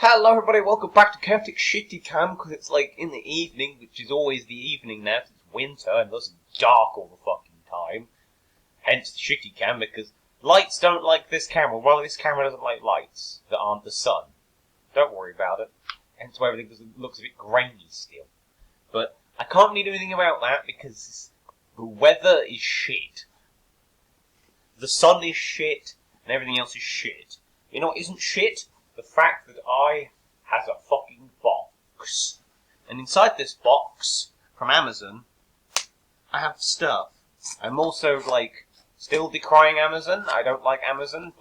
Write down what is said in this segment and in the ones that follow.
Hello everybody, welcome back to Chaotic Shitty Cam, because it's like in the evening, which is always the evening now, it's winter and it's dark all the fucking time. Hence the Shitty Cam, because lights don't like this camera. Well, this camera doesn't like lights that aren't the sun. Don't worry about it. Hence why everything looks a bit grainy still. But I can't really do anything about that, because the weather is shit. The sun is shit, and everything else is shit. You know what isn't shit? The fact that I has a fucking box. And inside this box, from Amazon, I have stuff. I'm also, still decrying Amazon. I don't like Amazon,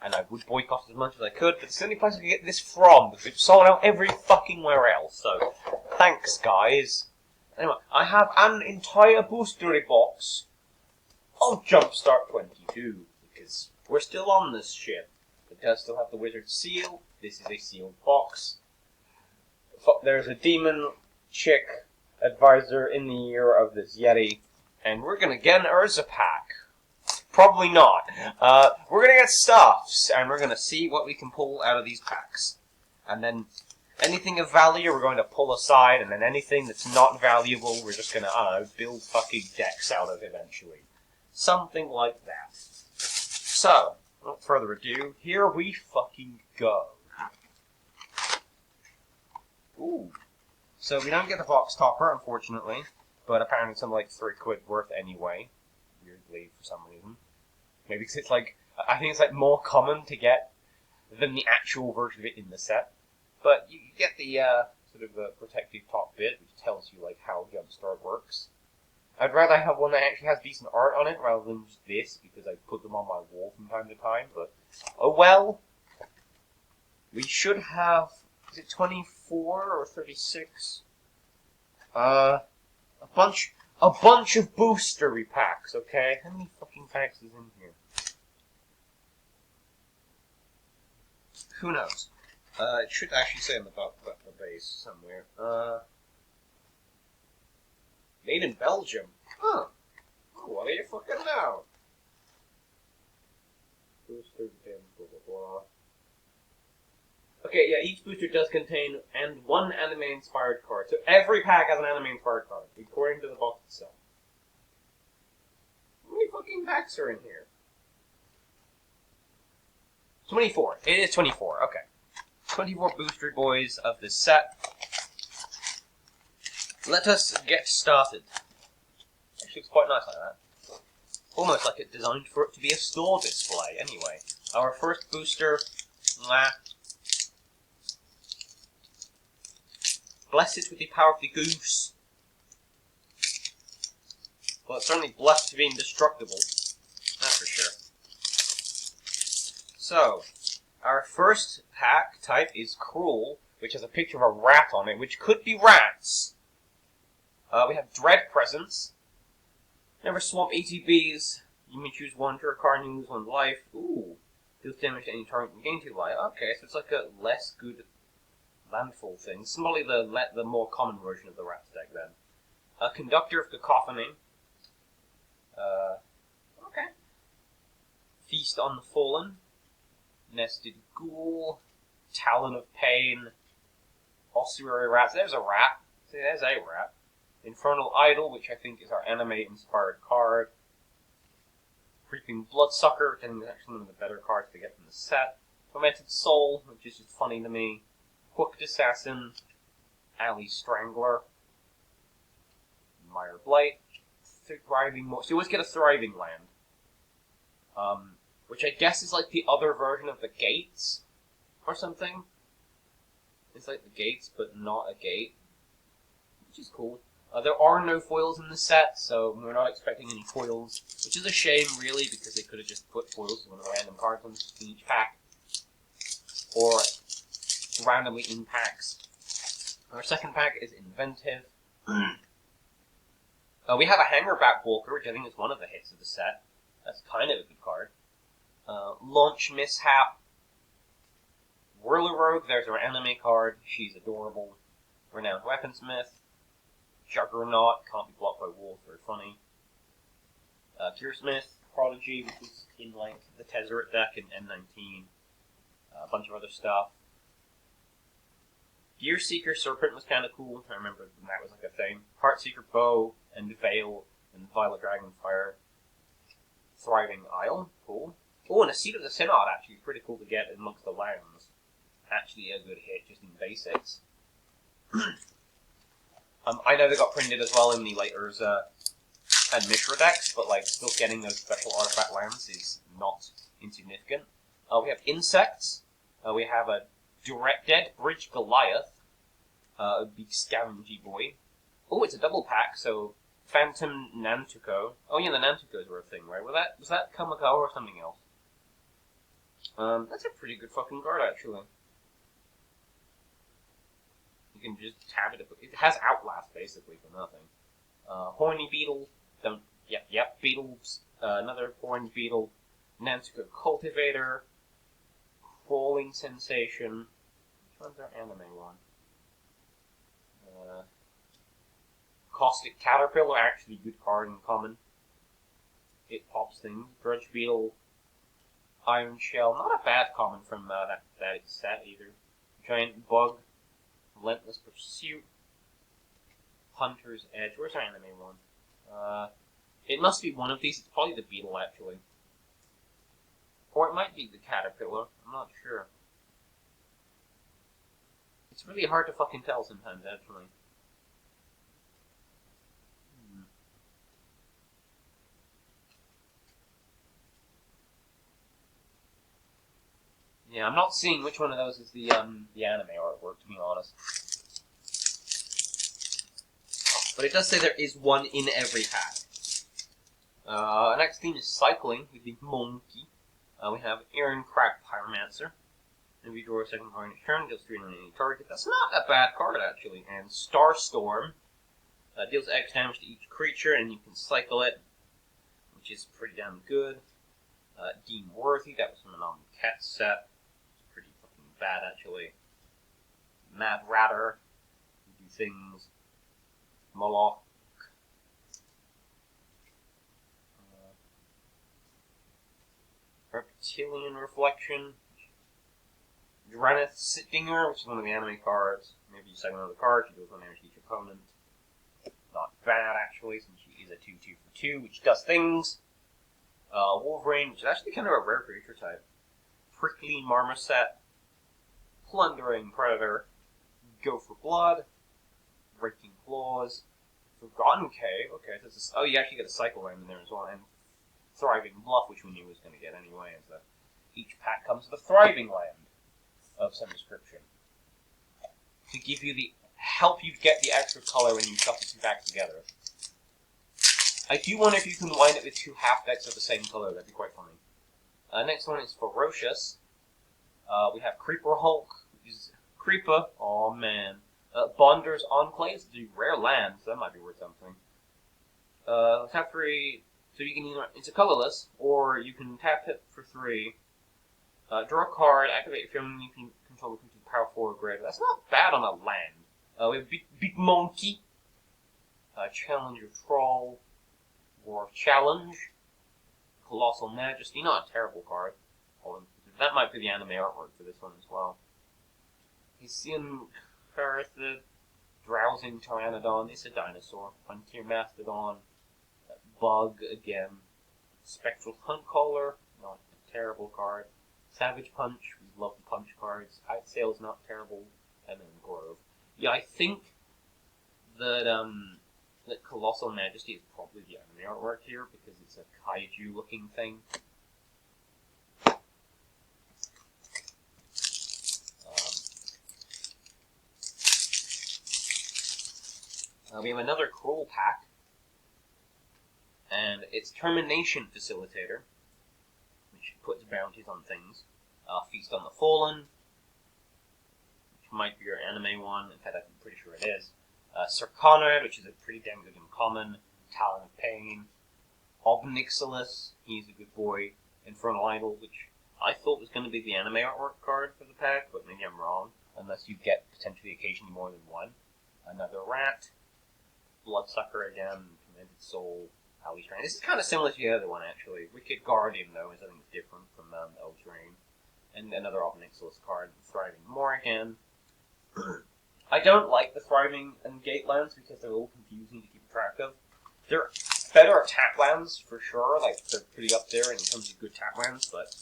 and I would boycott as much as I could, but it's the only place I can get this from, because it's sold out every fucking where else, so thanks, guys. Anyway, I have an entire booster box of Jumpstart 22, because we're still on this shit. It does still have the wizard seal. This is a sealed box. There's a demon chick advisor in the ear of this Yeti. And we're gonna get an Urza pack. Probably not. We're gonna get stuffs, and we're gonna see what we can pull out of these packs. And then anything of value we're going to pull aside, and then anything that's not valuable we're just gonna, build fucking decks out of eventually. Something like that. So, without further ado, here we fucking go. Ooh. So we don't get the box topper, unfortunately, but apparently it's something like £3 worth anyway. Weirdly, for some reason. Maybe because it's I think it's more common to get than the actual version of it in the set. But you get the, sort of the protective top bit, which tells you, how Jumpstart works. I'd rather have one that actually has decent art on it rather than just this, because I put them on my wall from time to time, but oh well. We should have, is it 24 or 36? A bunch of booster packs, okay? How many fucking packs is in here? Who knows? It should actually say on the base somewhere. Made in Belgium. Huh. Oh, what do you fucking know? Booster, blah, blah, blah. Okay, yeah, each booster does contain one anime-inspired card. So every pack has an anime-inspired card, according to the box itself. How many fucking packs are in here? 24. It is 24, okay. 24 booster boys of this set. Let us get started. Actually, it's quite nice like that. Almost like it's designed for it to be a store display. Anyway, our first booster. Bless it with the power of the goose. Well, it's certainly blessed to be indestructible. That's for sure. So, our first pack type is Cruel, which has a picture of a rat on it, which could be rats. We have Dread Presence. Never swamp ATBs. You may choose one to a card and lose 1 life. Ooh. Deals damage to any target and gain 2 life. Okay, so it's like a less good landfall thing. It's probably the more common version of the rat deck then. Conductor of Cacophony. Okay. Feast on the Fallen. Nested Ghoul. Talon of Pain. Ossuary Rats. There's a rat. See, there's a rat. Infernal Idol, which I think is our anime-inspired card. Creeping Bloodsucker, which I think is actually one of the better cards to get from the set. Tormented Soul, which is just funny to me. Hooked Assassin. Alley Strangler. Mire Blight. Thriving... So you always get a Thriving Land. Which I guess is like the other version of the Gates, or something. It's like the Gates, but not a gate. Which is cool. There are no foils in the set, so we're not expecting any foils, which is a shame, really, because they could have just put foils in one of the random cards in each pack, or randomly in packs. Our second pack is Inventive. We have a Hangerback Walker, which I think is one of the hits of the set. That's kind of a good card. Launch Mishap. Whirler Rogue, there's our anime card. She's adorable. Renowned Weaponsmith. Juggernaut, can't be blocked by walls, very funny. Gearsmith, Prodigy, which is in the Tezzeret deck in N19. A bunch of other stuff. Gear Seeker Serpent was kind of cool. I remember when that was like a thing. Heartseeker Bow and Veil and Violet Dragonfire. Thriving Isle, cool. Oh, and a Seat of the Synod actually is pretty cool to get amongst the lands. Actually a good hit just in basics. I know they got printed as well in the like Urza and Mishra decks, but like still getting those special artifact lands is not insignificant. We have insects. We have a Dead Bridge Goliath, a big scavengy boy. Oh, it's a double pack, so Phantom Nantuko. Oh yeah, the Nantukos were a thing, right? Was that Kamikawa or something else? That's a pretty good fucking card, actually. You can just tab it. It has Outlast, basically, for nothing. Horny Beetle. Beetles. Another Horny Beetle. Nantuko Cultivator. Crawling Sensation. Which one's our anime one? Caustic Caterpillar, actually good card in common. It pops things. Grudge Beetle. Iron Shell, not a bad common from that set either. Giant Bug. Relentless Pursuit. Hunter's Edge. Where's our anime one? It must be one of these. It's probably the Beetle, actually. Or it might be the Caterpillar. I'm not sure. It's really hard to fucking tell sometimes, actually. Yeah, I'm not seeing which one of those is the anime artwork, to be honest. But it does say there is one in every pack. Next theme is Cycling with the Monkey. We have Aaron Crack Pyromancer. And we draw a second card each turn, deals 3 on any target. That's not a bad card, actually. And Starstorm deals X damage to each creature, and you can cycle it, which is pretty damn good. Dean Worthy, that was from an Cat set. It's pretty fucking bad, actually. Mad Ratter, do things. Moloch. Reptilian Reflection. Dranith Sitdinger, which is one of the anime cards. Maybe you second another card, she deals 1 damage to each opponent. Not bad, actually, since she is a 2/2 for 2, which does things. Wolverine, which is actually kind of a rare creature type. Prickly Marmoset. Plundering Predator. Go for Blood. Breaking Claws. Forgotten Cave. Okay, so this is, oh, you actually get a cycle land in there as well. And Thriving Bluff, which we knew was going to get anyway. As each pack comes with a Thriving Land of some description. To give you help you get the extra color when you shuffle two back together. I do wonder if you can wind up with 2 half decks of the same color. That'd be quite funny. Next one is Ferocious. We have Creeper Hulk, which is Creeper. Oh man. Bonder's Enclave, the rare land, so that might be worth something. Tap 3, so you can either, it's a colorless, or you can tap it for 3. Draw a card, activate your feeling, you can control the creature's power 4 or greater. That's not bad on a land. We have Big Monkey. Challenge of Troll. War of Challenge. Colossal Majesty, not a terrible card. That might be the anime artwork for this one as well. Hisian Ferrithid, Drowsing Pteranodon, it's a dinosaur. Frontier Mastodon, Bug again. Spectral Huntcaller, not a terrible card. Savage Punch, we love the punch cards. Outsail's not terrible. And then Grove. Yeah, I think that Colossal Majesty is probably the anime artwork here because it's a kaiju looking thing. We have another Cruel pack, and it's Termination Facilitator, which puts bounties on things. Feast on the Fallen, which might be your anime one. In fact, I'm pretty sure it is. Circonid, which is a pretty damn good uncommon. Talon of Pain. Obnixilis, he's a good boy. Infernal Idol, which I thought was going to be the anime artwork card for the pack, but maybe I'm wrong. Unless you get potentially occasionally more than one. Another Rat. Bloodsucker again. Tormented Soul. Alitrain. This is kind of similar to the other one, actually. Wicked Guardian, though, is I think different from Alitrain. And another Obnixilis card. Thriving Morrigan. I don't like the Thriving and Gate lands because they're a little confusing to keep track of. They're better tap lands, for sure, like, they're pretty up there in terms of good tap lands, but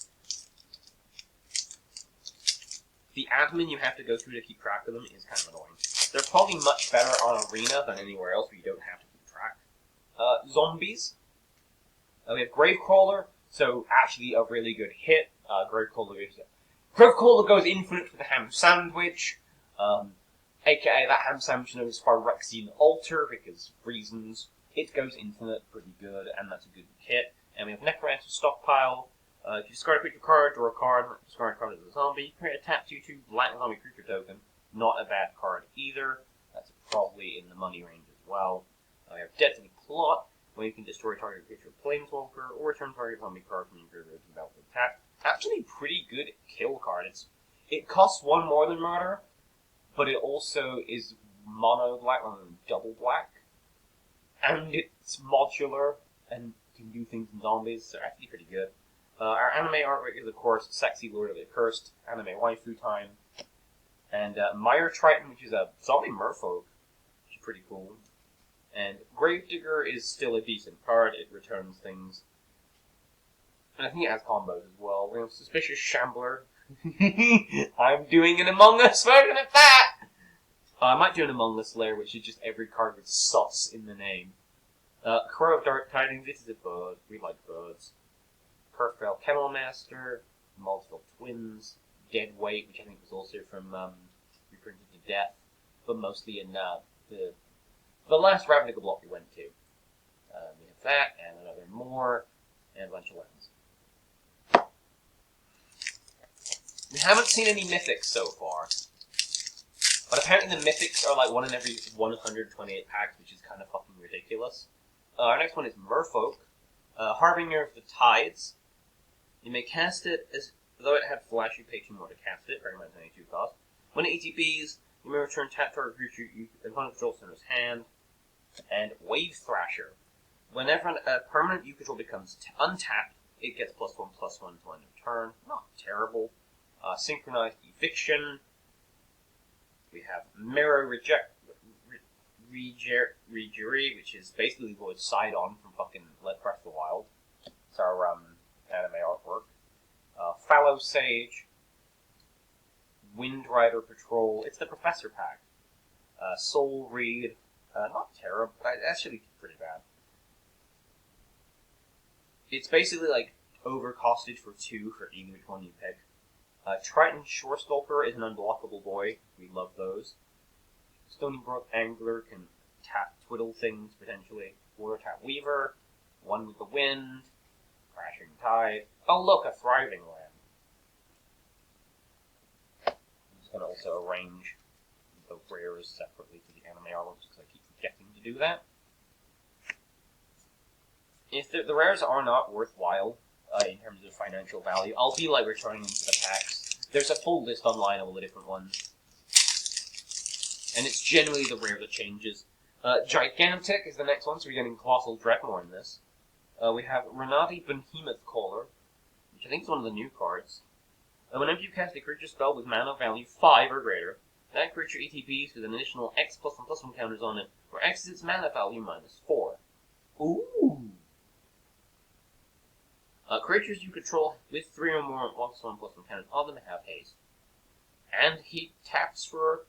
the admin you have to go through to keep track of them is kind of annoying. They're probably much better on Arena than anywhere else where you don't have to keep track. Zombies. We have Gravecrawler, so actually a really good hit. Gravecrawler goes infinite with the ham sandwich, aka that ham sandwich known as Phyrexian Altar, because reasons. It goes infinite, pretty good, and that's a good hit. And we have Necromancer Stockpile. If you discard a creature card, draw a card, discard a card as a zombie, create a tap 2/2 black zombie creature token. Not a bad card either. That's probably in the money range as well. We have Deadly Plot, where you can destroy target creature Planeswalker, or return target zombie card from your graveyard to battle with tap. Actually, pretty good kill card. It costs one more than Murder, but it also is mono black rather than double black. And it's modular and can do things in zombies, so actually pretty good. Our anime artwork is, of course, Sexy Lord of the Accursed, anime waifu time. And Mire Triton, which is a zombie merfolk, which is pretty cool. And Gravedigger is still a decent card, it returns things. And I think it has combos as well. We have Suspicious Shambler. I'm doing an Among Us version of that! I might do an Among Us layer, which is just every card with sus in the name. Crow of Dark Tidings, this is a bird. We like birds. Perfell Kennel Master, Multiple Twins, Dead Weight, which I think was also from Reprinted to Death, but mostly in the last Ravnica block we went to. We have that, and another more, and a bunch of lands. We haven't seen any Mythics so far, but apparently the Mythics are like one in every 128 packs, which is kind of fucking ridiculous. Our next one is Merfolk, Harbinger of the Tides. You may cast it as though it had flash, you pay 2 more to cast it, recommend 22 cost. When it ETBs, you may return tap target creature you opponent controls in his hand. And Wave Thrasher. Whenever a permanent you control becomes untapped, it gets +1/+1 to end of turn. Not terrible. Synchronized Eviction. We have Mirror Rejury, which is basically Void Sidon from fucking Let Breath of the Wild. It's our anime artwork. Fallow Sage. Wind Rider Patrol. It's the Professor pack. Soul Reed. Not terrible. Actually, pretty bad. It's basically like overcosted for 2 for either which one you pick. Triton Shorestalker is an unblockable boy. We love those. Stony Brook Angler can twiddle things potentially. Water Tap Weaver. One with the Wind. Crashing Tide. Oh look, a Thriving Land. I'm just going to also arrange the rares separately to the anime artwork because I keep forgetting to do that. If the rares are not worthwhile in terms of financial value, I'll be like returning them to the packs. There's a full list online of all the different ones. And it's generally the rare that changes. Gigantic is the next one, so we're getting Colossal Dreadmore in this. We have Renati Behemoth Caller, which I think is one of the new cards. Whenever you cast a creature spell with mana value 5 or greater, that creature ETBs with an additional X +1/+1 counters on it, where X is its mana value -4. Ooh! Creatures you control with 3 or more +1/+1 counters on them have haste. And he taps for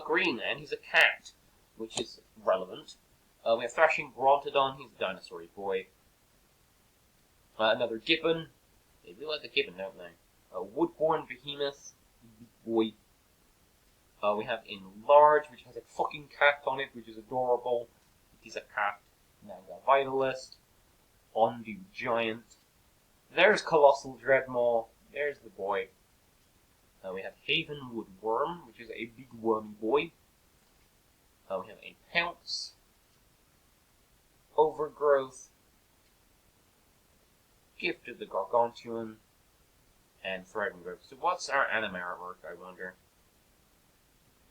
green, and he's a cat, which is relevant. We have Thrashing Brontodon, he's a dinosaur boy. Another Gibbon. They really like the Gibbon, don't they? Woodborne Behemoth, boy. We have Enlarge, which has a fucking cat on it, which is adorable. He's a cat. Now we got Vitalist. Ondu Giant. There's Colossal Dreadmaw. There's the boy. We have Havenwood Worm, which is a big wormy boy. We have a Pounce. Overgrowth. Gift of the Gargantuan. And Thriving Growth. So what's our anime artwork, I wonder?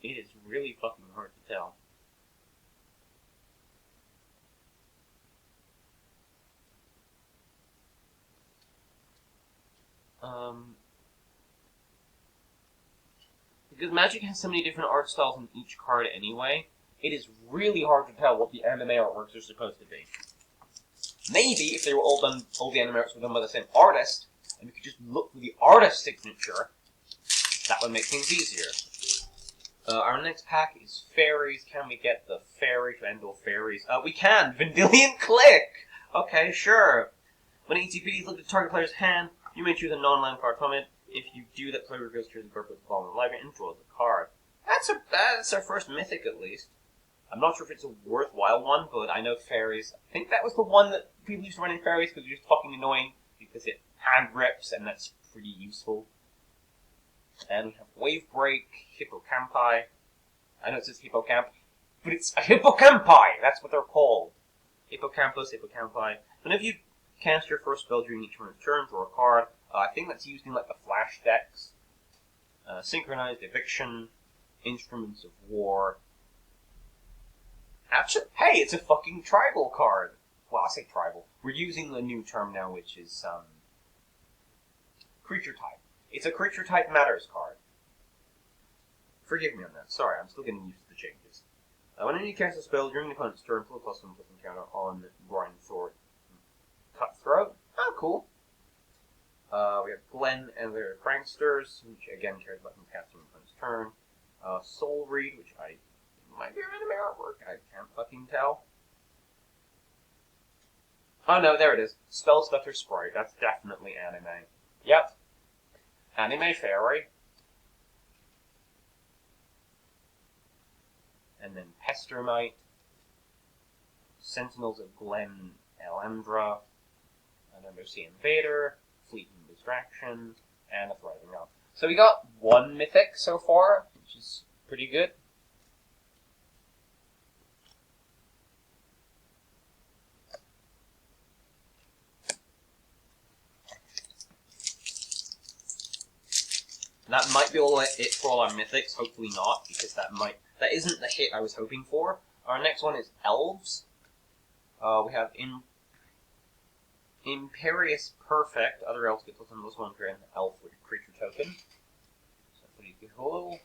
It is really fucking hard to tell. Because Magic has so many different art styles in each card anyway, it is really hard to tell what the anime artworks are supposed to be. Maybe if they were all the anime arts were done by the same artist, and we could just look for the artist's signature, that would make things easier. Our next pack is fairies. Can we get the fairy to end all fairies? We can! Vendilion Click! Okay, sure. When ETP, look at the target player's hand. You may choose a non-land card from it. If you do, that player goes to the card with the ball in the library and draws the card. That's our first mythic, at least. I'm not sure if it's a worthwhile one, but I know fairies. I think that was the one that people used to run in fairies because it was just fucking annoying because it hand rips, and that's pretty useful. And we have Wave Break, Hippocampi. I know it says Hippocamp, but it's a Hippocampi! That's what they're called. Hippocampus, Hippocampi. Whenever you cast your first spell during each one's turn, draw a card. I think that's used in like the Flash decks. Synchronized Eviction, Instruments of War. Actually, hey, it's a fucking tribal card. Well, I say tribal. We're using a new term now, which is creature type. It's a creature type matters card. Forgive me on that. Sorry, I'm still getting used to the changes. Whenever you cast a spell during the opponent's turn, put a +1/+1 counter on Grind Sword. Cutthroat. Oh, cool. We have Glenn and their Pranksters, which again cares about them casting on opponent's turn. Soul Read, which might be anime artwork. I can't fucking tell. Oh no, there it is. Spell Stutter Sprite. That's definitely anime. Yep. Anime Fairy. And then Pestermite. Sentinels of Glen Elandra. Another Sea Invader. Fleeting Distraction. And a Thriving Up. So we got one mythic so far, which is pretty good. That might be it for all our mythics. Hopefully not, because that isn't the hit I was hoping for. Our next one is Elves. We have Imperious Perfect. Other elves get plus 1 for an elf with a creature token. So pretty cool.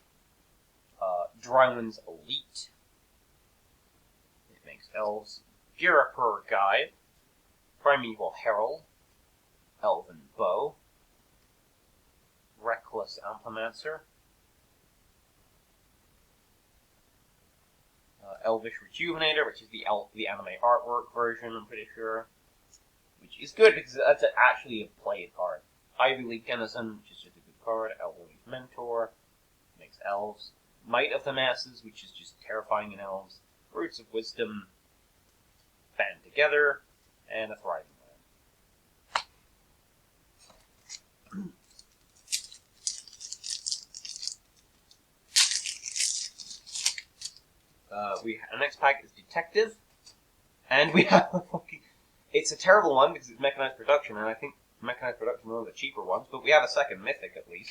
Dryland's Elite. It makes elves. Girapur Guide. Primeval Herald. Elven Bow. Reckless Amplemancer. Elvish Rejuvenator, which is the anime artwork version, I'm pretty sure. Which is good because that's actually a play card. Ivy League Denizen, which is just a good card. Elvish Mentor, makes elves. Might of the Masses, which is just terrifying in elves. Roots of Wisdom, Band Together, and a Thriving Land. Our next pack is Detective, and we have a fucking... It's a terrible one because it's Mechanized Production, and I think Mechanized Production is one of the cheaper ones, but we have a second mythic at least.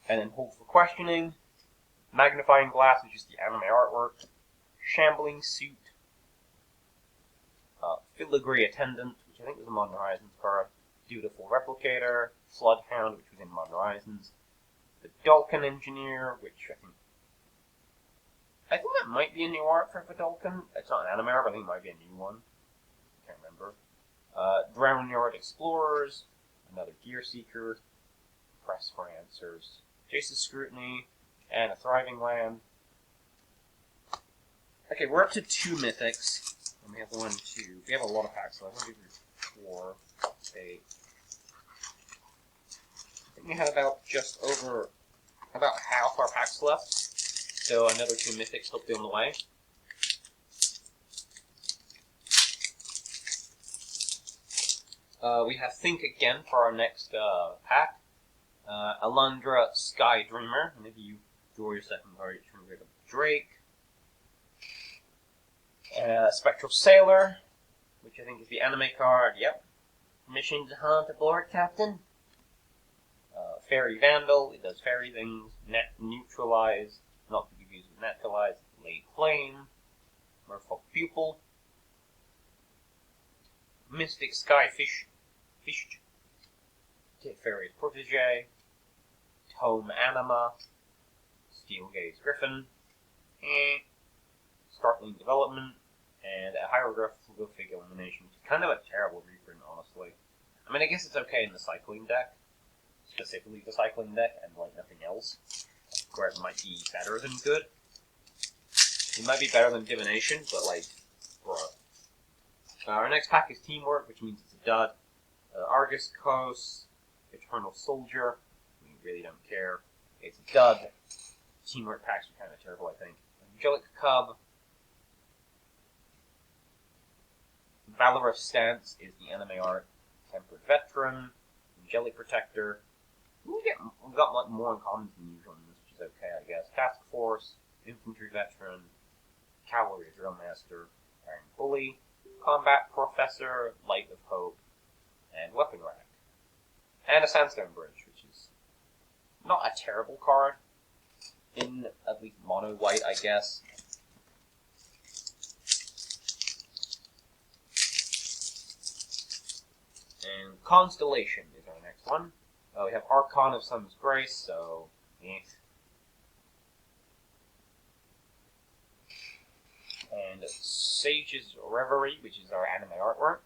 And then Hold for Questioning, Magnifying Glass, which is the anime artwork, Shambling Suit, Filigree Attendant, which I think was a Modern Horizons card, Dutiful Replicator, Floodhound, which was in Modern Horizons, the Dalkin Engineer, which I think that might be a new art for Vidalkin. It's not an anime art, but I think it might be a new one. I can't remember. Drown Yard Explorers, another Gear Seeker, Press for Answers, Jace's Scrutiny, and a Thriving Land. Okay, we're up to 2 mythics. And we have 1, 2. We have a lot of packs left. 1, 2, 3, 4, 8. I think we have about half our packs left. So another 2 mythics hopefully on the way. We have Think Again for our next pack. Alundra Sky Dreamer. And if you draw your second card, you turn rid of Drake. Spectral Sailor, which I think is the anime card. Yep. Mission to hunt aboard, Captain. Fairy Vandal. It does fairy things. Neutralize. Not to be used with Naturalize. Lay Flame. Merfolk Pupil. Mystic Skyfish. Fairy's Protege. Tome Anima, Steel Gaze Griffin, Startling Development, and a Hieroglyphical Figure Elimination, which is kind of a terrible reprint, honestly. I mean, I guess it's okay in the cycling deck, specifically the cycling deck, and like nothing else, where it might be better than good. It might be better than Divination, but like, bruh. Our next pack is Teamwork, which means it's a dud. Argus Coast, Eternal Soldier, we really don't care. It's a dud. Teamwork packs are kind of terrible, I think. Angelic Cub. Valorous Stance is the anime art. Tempered Veteran. Angelic Protector. We've got like more in common than usual in this, which is okay, I guess. Task Force. Infantry Veteran. Cavalry Drill Master. Iron Bully. Combat Professor. Light of Hope. And Weapon Rack. And a Sandstone Bridge, which is not a terrible card. In at least mono white, I guess. And Constellation is our next one. We have Archon of Sun's Grace, so And Sage's Reverie, which is our anime artwork.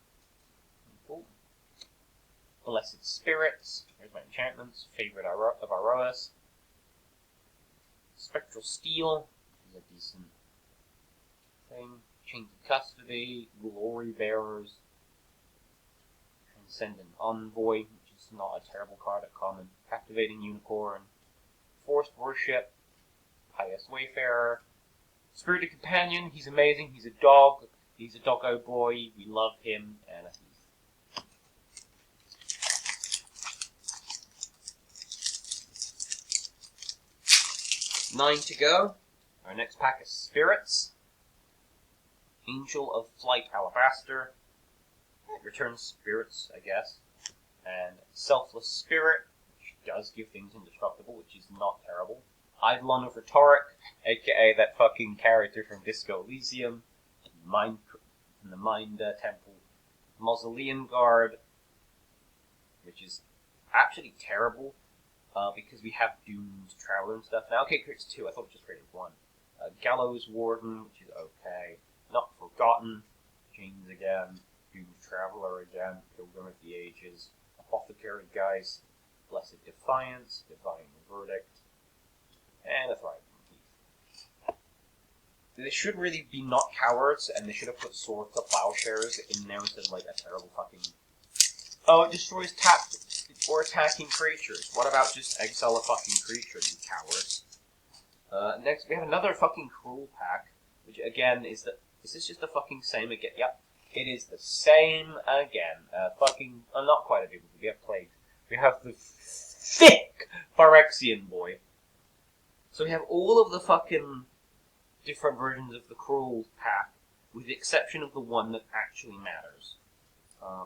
Cool. Blessed Spirits. Here's my enchantments. Favorite of Aroas. Spectral Steel is a decent thing. Chains of Custody. Glory Bearers. Transcendent Envoy, which is not a terrible card at common. Captivating Unicorn. Forced Worship. Pious Wayfarer. Spirited Companion, he's amazing. He's a dog. He's a doggo boy. We love him. And he's 9 to go. Our next pack is Spirits. Angel of Flight Alabaster. It returns spirits, I guess. And Selfless Spirit, which does give things indestructible, which is not terrible. Eidolon of Rhetoric, aka that fucking character from Disco Elysium. From the Mind Temple. Mausoleum Guard, which is actually terrible. Because we have Doomed Traveler and stuff. Now, okay, it creates 2. I thought it just created 1. Gallows Warden, which is okay. Not Forgotten. James again. Doomed Traveler again. Pilgrim of the Ages. Apothecary Geist. Blessed Defiance. Divine Verdict. And a Thriving Thief. They should really be not cowards, and they should have put Sword to Plowshares in there instead of like a terrible fucking... Oh, it destroys or attacking creatures. What about just exile a fucking creature, you cowards? Next, we have another fucking Cruel pack, which again is the... Is this just the fucking same again? Yep. It is the same again. Fucking... not quite a big one. We have Plague. We have the thick Phyrexian boy. So we have all of the fucking different versions of the Cruel pack, with the exception of the one that actually matters.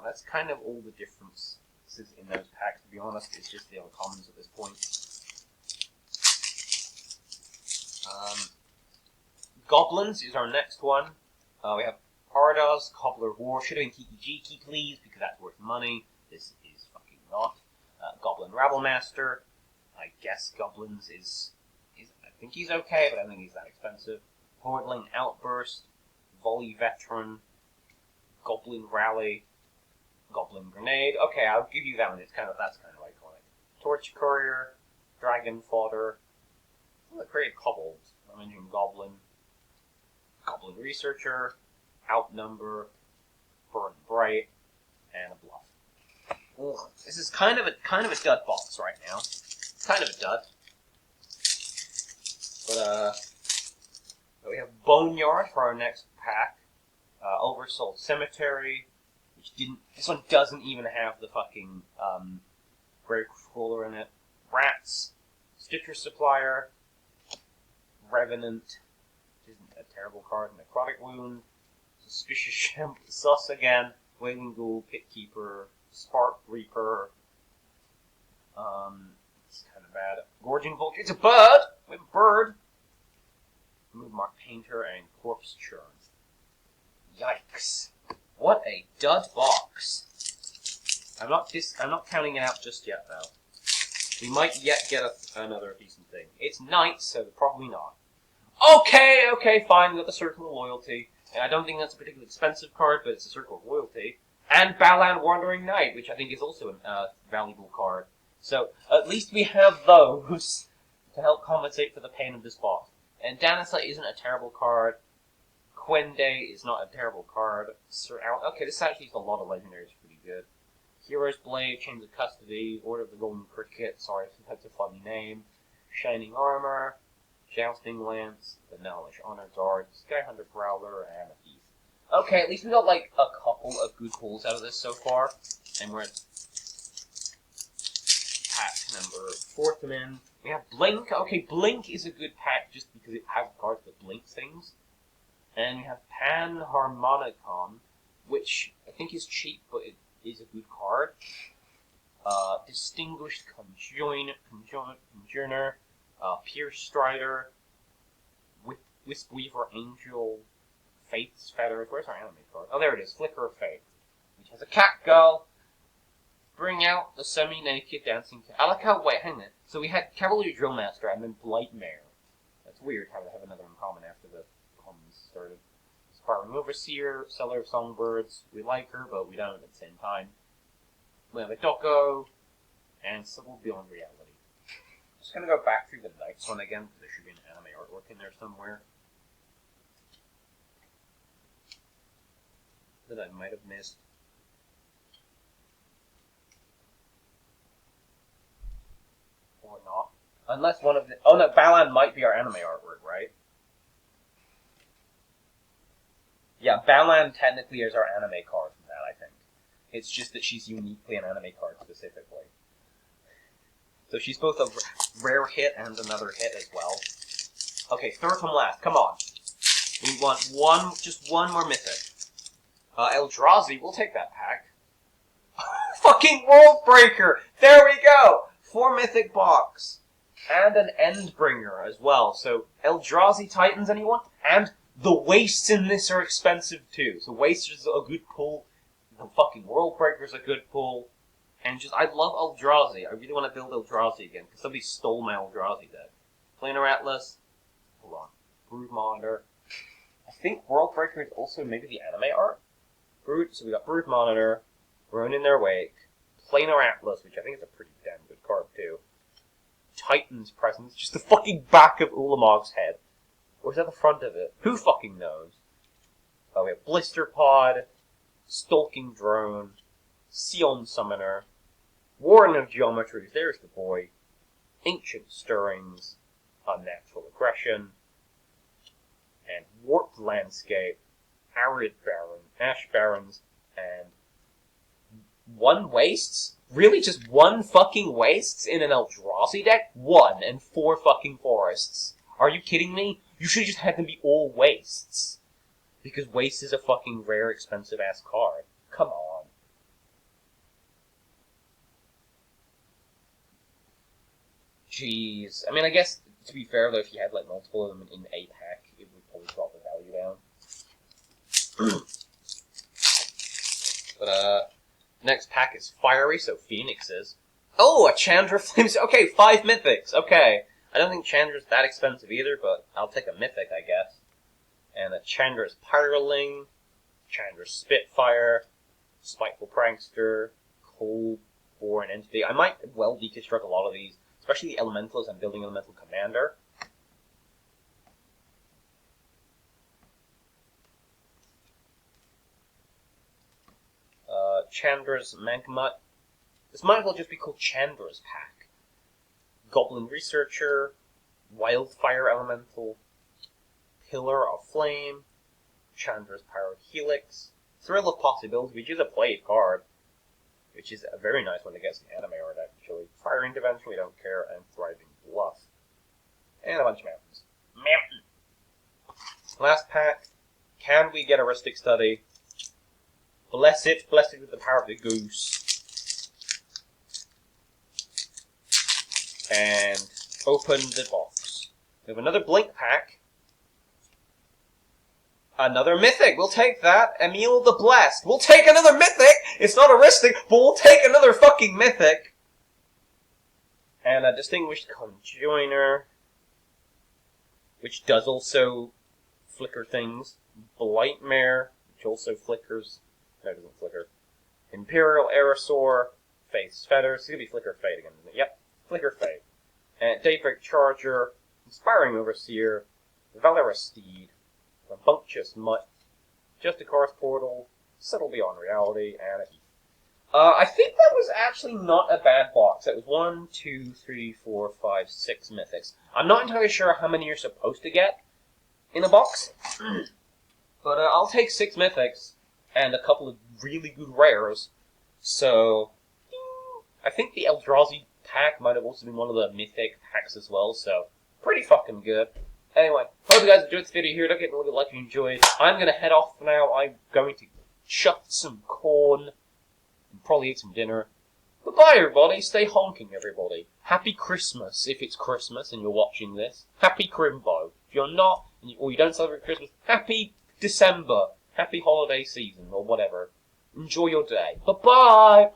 That's kind of all the differences in those packs, to be honest. It's just the uncommons at this point. Goblins is our next one. We have Parados, Cobbler of War. Should have been Kiki Jiki, please, because that's worth money. This is fucking not. Goblin Rabblemaster. I guess Goblins is... I think he's okay, but I don't think he's that expensive. Hordling Outburst. Volley Veteran. Goblin Rally. Goblin Grenade. Okay, I'll give you that one. That's kind of iconic. Torch Courier. Dragon Fodder. Oh, they created kobolds. I'm mentioning Goblin. Goblin Researcher. Outnumber. Burn Bright. And a Bluff. Ugh. This is kind of a dud box right now. Kind of a dud. But we have Boneyard for our next pack. Oversold Cemetery, which didn't... This one doesn't even have the fucking Grave Crawler in it. Rats, Stitcher Supplier, Revenant, which isn't a terrible card. Necrotic Wound, Suspicious Shemp, Sus again, Wailing Ghoul, Pit Keeper, Spark Reaper. It's kind of bad. Gorging Vulture. It's a bird! We have a bird! Move Mark Painter and Corpse Churn. Yikes. What a dud box. I'm not counting it out just yet, though. We might yet get another decent thing. It's night, so probably not. Okay, fine, we got the Circle of Loyalty. And I don't think that's a particularly expensive card, but it's a Circle of Loyalty. And Balan Wandering Knight, which I think is also a valuable card. So, at least we have those to help compensate for the pain of this boss. And Danisa isn't a terrible card. Quende is not a terrible card. Okay, this actually is a lot of legendaries, pretty good. Hero's Blade, Chains of Custody, Order of the Golden Cricket, sorry, that's a funny name. Shining Armor, Jousting Lance, the Nullish Honor Guard, Skyhunter Growler, and a Thief. Okay, at least we got like a couple of good pulls out of this so far. And we're at pack number 4th in. We have Blink. Okay, Blink is a good pack just because it has cards that blink things. And we have Panharmonicon, which I think is cheap, but it is a good card. Distinguished Conjurer, Pierce Strider, Wisp-Weaver Angel, Faith's Fetters. Where's our anime card? Oh, there it is, Flicker of Faith, which has a cat girl. Bring out the semi-naked dancing cat. I like how, wait, hang on. So we had Cavalier Drillmaster and then Blightmare. That's weird how they have another in common after the commons started. Sparring Overseer, Seller of Songbirds. We like her, but we don't at the same time. We have a Doko, and Sybil Beyond Reality. Just gonna go back through the Knights one again, because there should be an anime artwork in there somewhere. That I might have missed. Or not. Unless one of the... Oh no, Balan might be our anime artwork, right? Yeah, Balan technically is our anime card from that, I think. It's just that she's uniquely an anime card specifically. So she's both a rare hit and another hit as well. Okay, third from last. Come on. We want just one more mythic. Eldrazi, we'll take that pack. Fucking World Breaker! There we go! 4 mythic box. And an Endbringer as well. So, Eldrazi Titans, anyone? And the wastes in this are expensive too. So waste is a good pull. The fucking World Breaker's a good pull. And just, I love Eldrazi. I really want to build Eldrazi again, because somebody stole my Eldrazi deck. Planar Atlas. Hold on. Brood Monitor. I think World Breaker is also maybe the anime art. So we got Brood Monitor, Ruin in Their Wake, Planar Atlas, which I think is a pretty damn good card too. Titan's Presence, just the fucking back of Ulamog's head. Or is that the front of it? Who fucking knows? Oh, we have Blister Pod, Stalking Drone, Sion Summoner, Warren of Geometries, there's the boy, Ancient Stirrings, Unnatural Aggression, and Warped Landscape, Arid Baron, Ash Barons, and 1 Wastes? Really, just 1 fucking Wastes in an Eldrazi deck? 1 and 4 fucking Forests. Are you kidding me? You should have just had them be all Wastes. Because Waste is a fucking rare, expensive-ass card. Come on. Jeez. I mean, I guess, to be fair, though, if you had, like, multiple of them in a pack, it would probably drop the value down. But, next pack is Fiery, so Phoenixes. Oh, a Chandra Flames. Okay, 5 Mythics. Okay. I don't think Chandra's that expensive either, but I'll take a Mythic, I guess. And a Chandra's Pyroling, Chandra's Spitfire, Spiteful Prankster, Cold-Born Entity. I might well deconstruct a lot of these, especially the Elementals. I'm building Elemental Commander. Chandra's Magmut. This might as well just be called Chandra's Pack. Goblin Researcher, Wildfire Elemental, Pillar of Flame, Chandra's Power Helix, Thrill of Possibilities, which is a played card, which is a very nice one to get some anime art, actually. Fire Intervention, we don't care, and Thriving Bluff. And a bunch of mountains. Mountain! Last pack, can we get a Rustic Study? Bless it with the power of the goose. And open the box. We have another Blink pack. Another Mythic, we'll take that. Emil the Blessed, we'll take another Mythic! It's not a Rustic, but we'll take another fucking Mythic. And a Distinguished Conjoiner, which does also flicker things. Blightmare, which also flickers. No, it doesn't flicker. Imperial Aerosaur, Face Feathers. It's going to be Flicker Fade again, isn't it? Yep, Flicker Fade. And Daybreak Charger, Inspiring Overseer, Valorous Steed, Rambunctious Mutt, Justicar's Portal, Settle Beyond Reality, and a Heath. I think that was actually not a bad box. That was 1, 2, 3, 4, 5, 6 mythics. I'm not entirely sure how many you're supposed to get in a box, but I'll take 6 mythics and a couple of really good rares. So, I think the Eldrazi pack might have also been one of the mythic packs as well, so pretty fucking good. Anyway, hope you guys enjoyed this video here. Don't forget to leave a like if you enjoyed. I'm going to head off now. I'm going to chuck some corn and probably eat some dinner. Goodbye, everybody. Stay honking, everybody. Happy Christmas, if it's Christmas and you're watching this. Happy Crimbo. If you're not, or you don't celebrate Christmas, happy December. Happy holiday season, or whatever. Enjoy your day. Bye-bye.